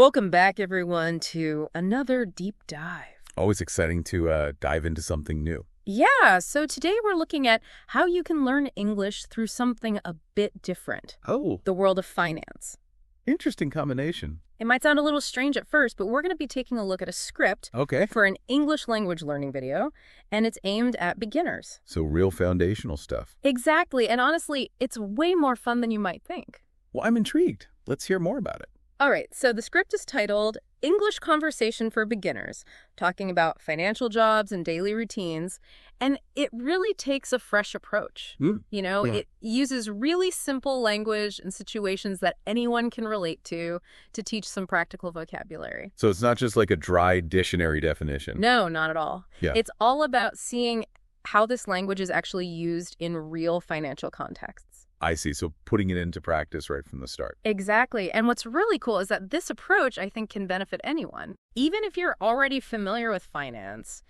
Welcome back, everyone, to another deep dive. Always exciting to dive into something new. Yeah, so today we're looking at how you can learn English through something a bit different. Oh, The world of finance. interesting combination. It might sound a little strange at first, but we're going to be taking a look at a script Okay. for an English language learning video, and it's aimed at beginners. So real foundational stuff. Exactly, and honestly, it's way more fun than you might think. Well, I'm intrigued. Let's hear more about it. All right, so the script is titled English Conversation for Beginners, talking about financial jobs and daily routines, and it really takes a fresh approach. Yeah. It uses really simple language and situations that anyone can relate to teach some practical vocabulary. So it's not just like a dry dictionary definition. No, not at all. Yeah. It's all about seeing how this language is actually used in real financial contexts. I see. So putting it into practice right from the start. Exactly. And what's really cool is that this approach, I think, can benefit anyone. Even if you're already familiar with finance,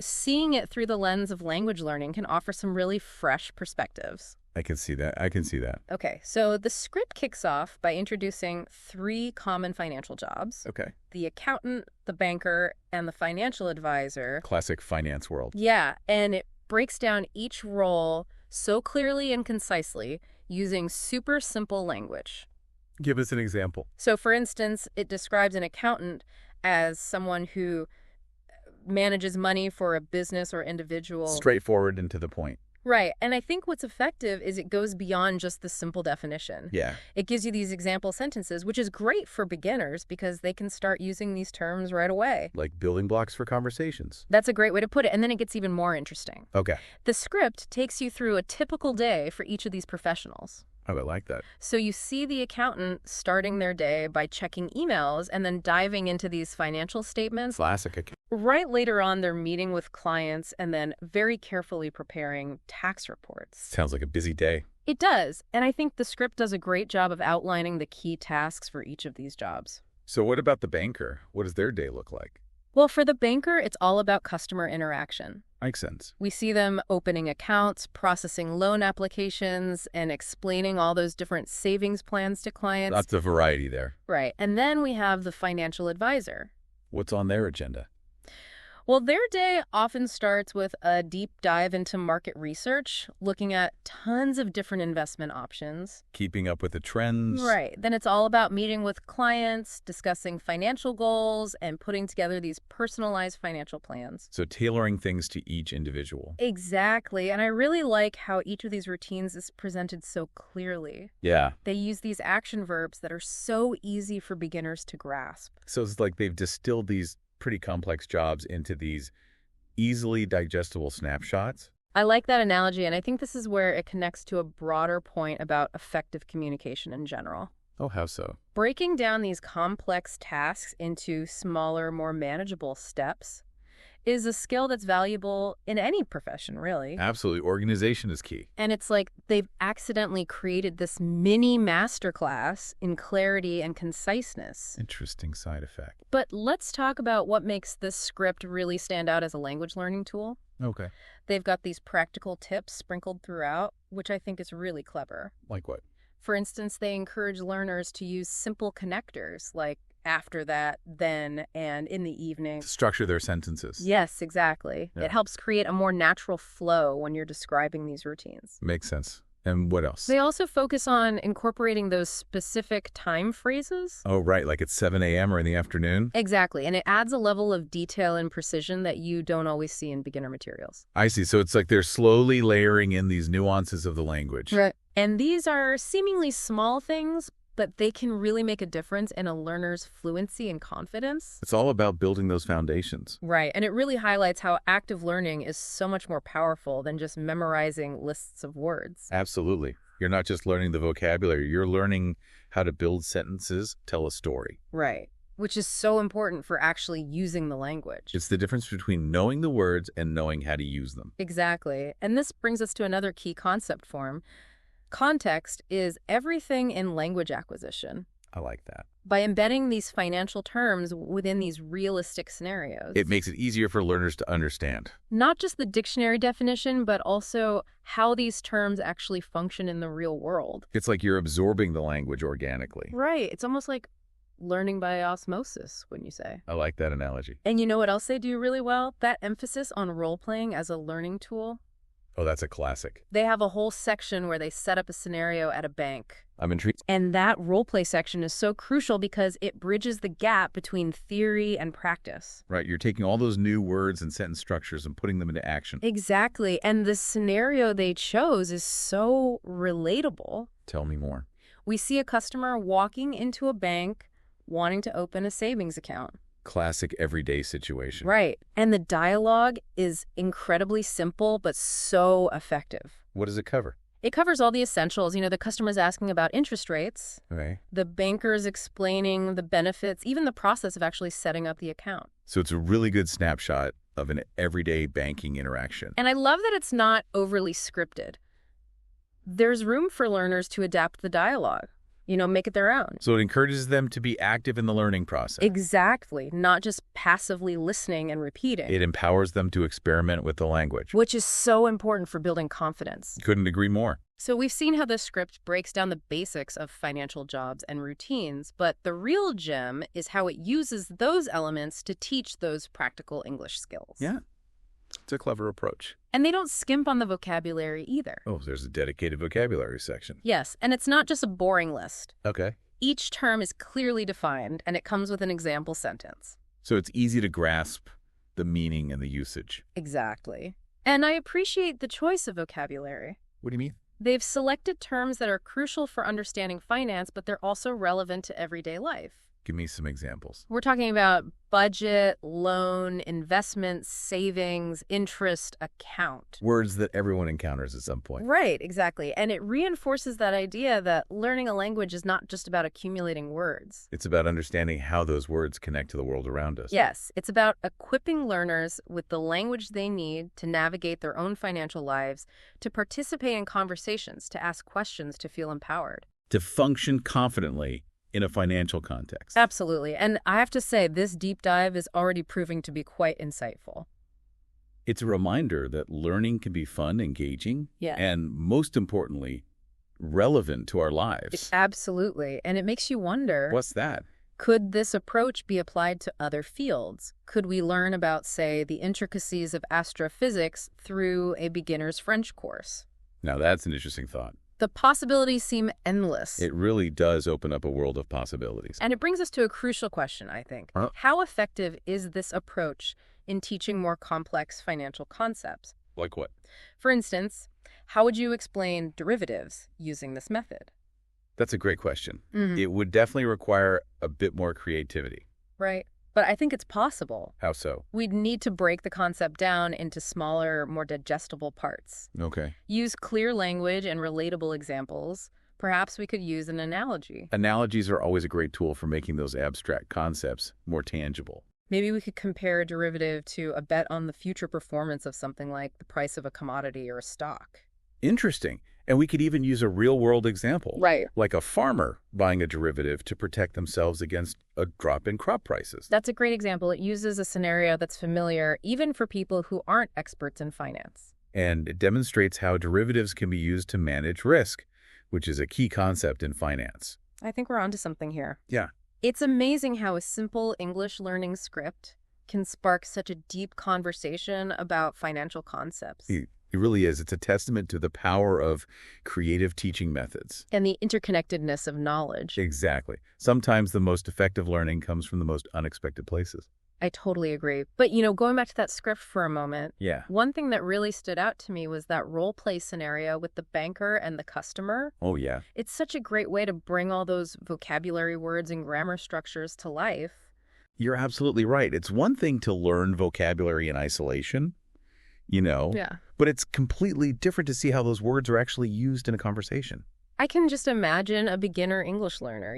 seeing it through the lens of language learning can offer some really fresh perspectives. I can see that. Okay, so the script kicks off by introducing 3 common financial jobs. Okay. The accountant, the banker, and the financial advisor. Classic finance world. Yeah, and it breaks down each role so clearly and concisely using super simple language. Give us an example. So, for instance, it describes an accountant as someone who manages money for a business or individual. Straightforward and to the point. Right. And I think what's effective is it goes beyond just the simple definition. Yeah. It gives you these example sentences, which is great for beginners because they can start using these terms right away. Like building blocks for conversations. That's a great way to put it. And then it gets even more interesting. Okay. The script takes you through a typical day for each of these professionals. Oh, I like that. So you see the accountant starting their day by checking emails and then diving into these financial statements. Classic. Right later on, they're meeting with clients and then very carefully preparing tax reports. Sounds like a busy day. It does. And I think the script does a great job of outlining the key tasks for each of these jobs. So what about the banker? What does their day look like? Well, for the banker, it's all about customer interaction. Makes sense. We see them opening accounts, processing loan applications, and explaining all those different savings plans to clients. Lots of variety there. Right. And then we have the financial advisor. What's on their agenda? Well, their day often starts with a deep dive into market research, looking at tons of different investment options. Keeping up with the trends. Right. Then it's all about meeting with clients, discussing financial goals, and putting together these personalized financial plans. So tailoring things to each individual. Exactly. And I really like how each of these routines is presented so clearly. Yeah. They use these action verbs that are so easy for beginners to grasp. So it's like they've distilled these pretty complex jobs into these easily digestible snapshots. I like that analogy, and I think this is where it connects to a broader point about effective communication in general. Oh, how so? Breaking down these complex tasks into smaller, more manageable steps is a skill that's valuable in any profession, really. Absolutely. Organization is key. And it's like they've accidentally created this mini masterclass in clarity and conciseness. Interesting side effect. But let's talk about what makes this script really stand out as a language learning tool. Okay. They've got these practical tips sprinkled throughout, which I think is really clever. Like what? For instance, they encourage learners to use simple connectors like after that, then, and in the evening. To structure their sentences. Yes, exactly. Yeah. It helps create a more natural flow when you're describing these routines. Makes sense. And what else? They also focus on incorporating those specific time phrases. Oh, right. Like it's 7 a.m. or in the afternoon? Exactly. And it adds a level of detail and precision that you don't always see in beginner materials. I see. So it's like they're slowly layering in these nuances of the language. Right. And these are seemingly small things, but they can really make a difference in a learner's fluency and confidence. It's all about building those foundations. Right. And it really highlights how active learning is so much more powerful than just memorizing lists of words. Absolutely. You're not just learning the vocabulary. You're learning how to build sentences, tell a story. Right. Which is so important for actually using the language. It's the difference between knowing the words and knowing how to use them. Exactly. And this brings us to another key concept form. Context is everything in language acquisition. I like that. By embedding these financial terms within these realistic scenarios. It makes it easier for learners to understand. Not just the dictionary definition, but also how these terms actually function in the real world. It's like you're absorbing the language organically. Right. It's almost like learning by osmosis, wouldn't you say? I like that analogy. And you know what else they do really well? That emphasis on role-playing as a learning tool. Oh, that's a classic. They have a whole section where they set up a scenario at a bank. I'm intrigued. And that role-play section is so crucial because it bridges the gap between theory and practice. Right, you're taking all those new words and sentence structures and putting them into action. Exactly. And the scenario they chose is so relatable. Tell me more. We see a customer walking into a bank wanting to open a savings account. Classic everyday situation. Right. And the dialogue is incredibly simple, but so effective. What does it cover? It covers all the essentials. The customer's asking about interest rates. Okay. The banker's explaining the benefits, even the process of actually setting up the account. So it's a really good snapshot of an everyday banking interaction. And I love that it's not overly scripted. There's room for learners to adapt the dialogue, make it their own. So it encourages them to be active in the learning process. Exactly, not just passively listening and repeating. It empowers them to experiment with the language. Which is so important for building confidence. Couldn't agree more. So we've seen how this script breaks down the basics of financial jobs and routines, but the real gem is how it uses those elements to teach those practical English skills. Yeah, it's a clever approach. And they don't skimp on the vocabulary either. Oh, there's a dedicated vocabulary section. Yes, and it's not just a boring list. Okay. Each term is clearly defined, and it comes with an example sentence. So it's easy to grasp the meaning and the usage. Exactly. And I appreciate the choice of vocabulary. What do you mean? They've selected terms that are crucial for understanding finance, but they're also relevant to everyday life. Give me some examples. We're talking about budget, loan, investments, savings, interest, account. Words that everyone encounters at some point. Right, exactly. And it reinforces that idea that learning a language is not just about accumulating words. It's about understanding how those words connect to the world around us. Yes, it's about equipping learners with the language they need to navigate their own financial lives, to participate in conversations, to ask questions, to feel empowered. To function confidently in a financial context. Absolutely. And I have to say, this deep dive is already proving to be quite insightful. It's a reminder that learning can be fun, engaging, and most importantly, relevant to our lives. Absolutely. And it makes you wonder, what's that? Could this approach be applied to other fields? Could we learn about, say, the intricacies of astrophysics through a beginner's French course? Now that's an interesting thought. The possibilities seem endless. It really does open up a world of possibilities. And it brings us to a crucial question, I think. How effective is this approach in teaching more complex financial concepts? Like what? For instance, how would you explain derivatives using this method? That's a great question. It would definitely require a bit more creativity. Right. But I think it's possible. How so? We'd need to break the concept down into smaller, more digestible parts. Okay. Use clear language and relatable examples. Perhaps we could use an analogy. Analogies are always a great tool for making those abstract concepts more tangible. Maybe we could compare a derivative to a bet on the future performance of something like the price of a commodity or a stock. Interesting. And we could even use a real-world example. Right. Like a farmer buying a derivative to protect themselves against a drop in crop prices. That's a great example. It uses a scenario that's familiar even for people who aren't experts in finance. And it demonstrates how derivatives can be used to manage risk, which is a key concept in finance. I think we're onto something here. Yeah. It's amazing how a simple English learning script can spark such a deep conversation about financial concepts. It really is. It's a testament to the power of creative teaching methods. And the interconnectedness of knowledge. Exactly. Sometimes the most effective learning comes from the most unexpected places. I totally agree. But, going back to that script for a moment, one thing that really stood out to me was that role play scenario with the banker and the customer. Oh, yeah. It's such a great way to bring all those vocabulary words and grammar structures to life. You're absolutely right. It's one thing to learn vocabulary in isolation, but it's completely different to see how those words are actually used in a conversation. I can just imagine a beginner English learner,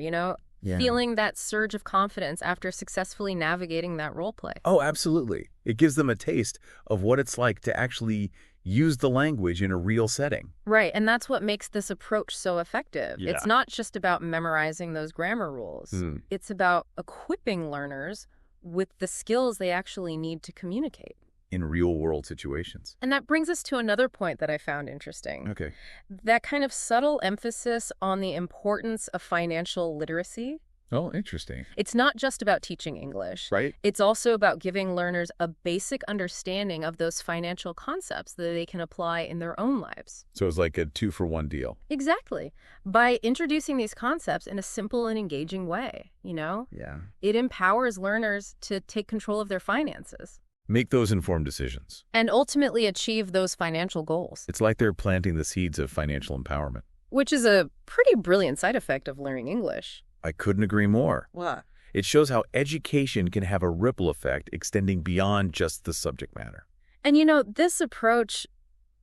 feeling that surge of confidence after successfully navigating that role play. Oh, absolutely. It gives them a taste of what it's like to actually use the language in a real setting. Right, and that's what makes this approach so effective. Yeah. It's not just about memorizing those grammar rules. It's about equipping learners with the skills they actually need to communicate. In real-world situations. And that brings us to another point that I found interesting. Okay. That kind of subtle emphasis on the importance of financial literacy. Oh, interesting. It's not just about teaching English. Right. It's also about giving learners a basic understanding of those financial concepts that they can apply in their own lives. So it's like a 2-for-1 deal. Exactly. By introducing these concepts in a simple and engaging way, Yeah. it empowers learners to take control of their finances. Make those informed decisions. And ultimately achieve those financial goals. It's like they're planting the seeds of financial empowerment. Which is a pretty brilliant side effect of learning English. I couldn't agree more. What? It shows how education can have a ripple effect extending beyond just the subject matter. And this approach,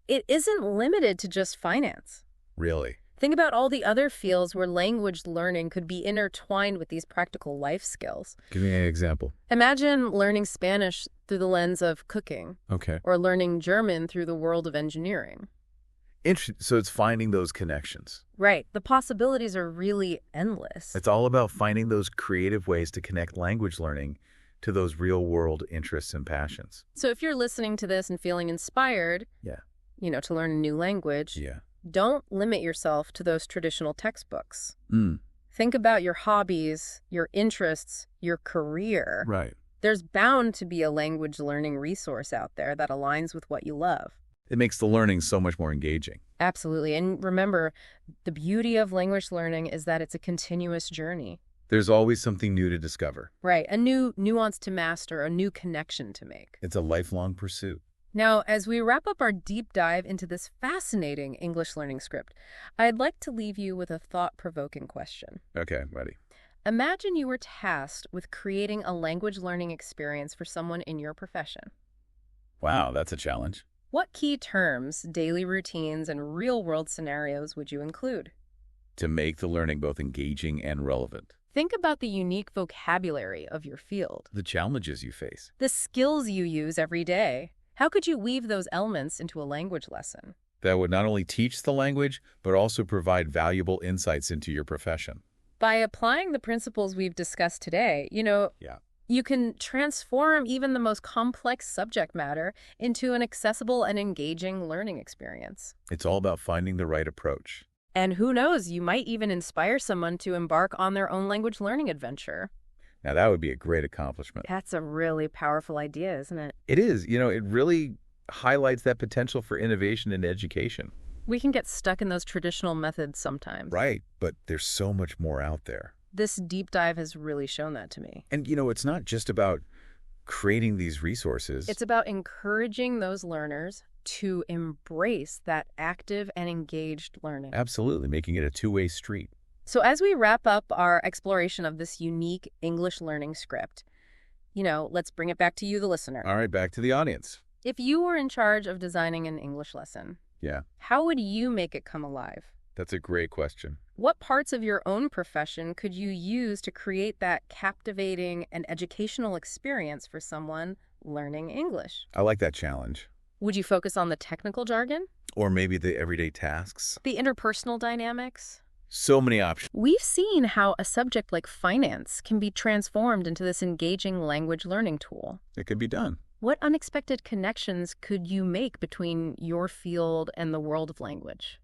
it isn't limited to just finance. Really? Think about all the other fields where language learning could be intertwined with these practical life skills. Give me an example. Imagine learning Spanish through the lens of cooking. Okay. Or learning German through the world of engineering. So it's finding those connections. Right. The possibilities are really endless. It's all about finding those creative ways to connect language learning to those real-world interests and passions. So if you're listening to this and feeling inspired, to learn a new language, don't limit yourself to those traditional textbooks. Think about your hobbies, your interests, your career. Right. There's bound to be a language learning resource out there that aligns with what you love. It makes the learning so much more engaging. Absolutely. And remember, the beauty of language learning is that it's a continuous journey. There's always something new to discover. Right. A new nuance to master, a new connection to make. It's a lifelong pursuit. Now, as we wrap up our deep dive into this fascinating English learning script, I'd like to leave you with a thought-provoking question. Okay, ready. Imagine you were tasked with creating a language learning experience for someone in your profession. Wow, that's a challenge. What key terms, daily routines, and real-world scenarios would you include? To make the learning both engaging and relevant. Think about the unique vocabulary of your field. The challenges you face. The skills you use every day. How could you weave those elements into a language lesson? That would not only teach the language, but also provide valuable insights into your profession. By applying the principles we've discussed today, you can transform even the most complex subject matter into an accessible and engaging learning experience. It's all about finding the right approach. And who knows, you might even inspire someone to embark on their own language learning adventure. Now, that would be a great accomplishment. That's a really powerful idea, isn't it? It is. It really highlights that potential for innovation in education. We can get stuck in those traditional methods sometimes. Right, but there's so much more out there. This deep dive has really shown that to me. And, it's not just about creating these resources. It's about encouraging those learners to embrace that active and engaged learning. Absolutely, making it a two-way street. So as we wrap up our exploration of this unique English learning script, let's bring it back to you, the listener. All right, back to the audience. If you were in charge of designing an English lesson, how would you make it come alive? That's a great question. What parts of your own profession could you use to create that captivating and educational experience for someone learning English? I like that challenge. Would you focus on the technical jargon? Or maybe the everyday tasks? The interpersonal dynamics? So many options. We've seen how a subject like finance can be transformed into this engaging language learning tool. It could be done. What unexpected connections could you make between your field and the world of language?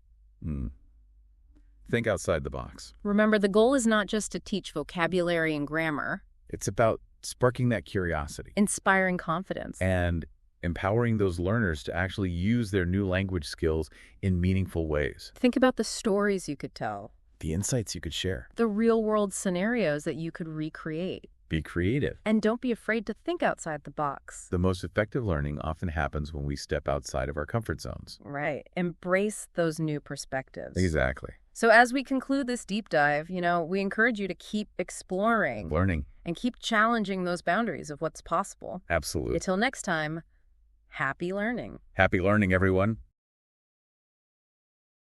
Think outside the box. Remember, the goal is not just to teach vocabulary and grammar. It's about sparking that curiosity. Inspiring confidence. And empowering those learners to actually use their new language skills in meaningful ways. Think about the stories you could tell. The insights you could share. The real-world scenarios that you could recreate. Be creative. And don't be afraid to think outside the box. The most effective learning often happens when we step outside of our comfort zones. Right. Embrace those new perspectives. Exactly. So as we conclude this deep dive, we encourage you to keep exploring. Learning. And keep challenging those boundaries of what's possible. Absolutely. Until next time, happy learning. Happy learning, everyone.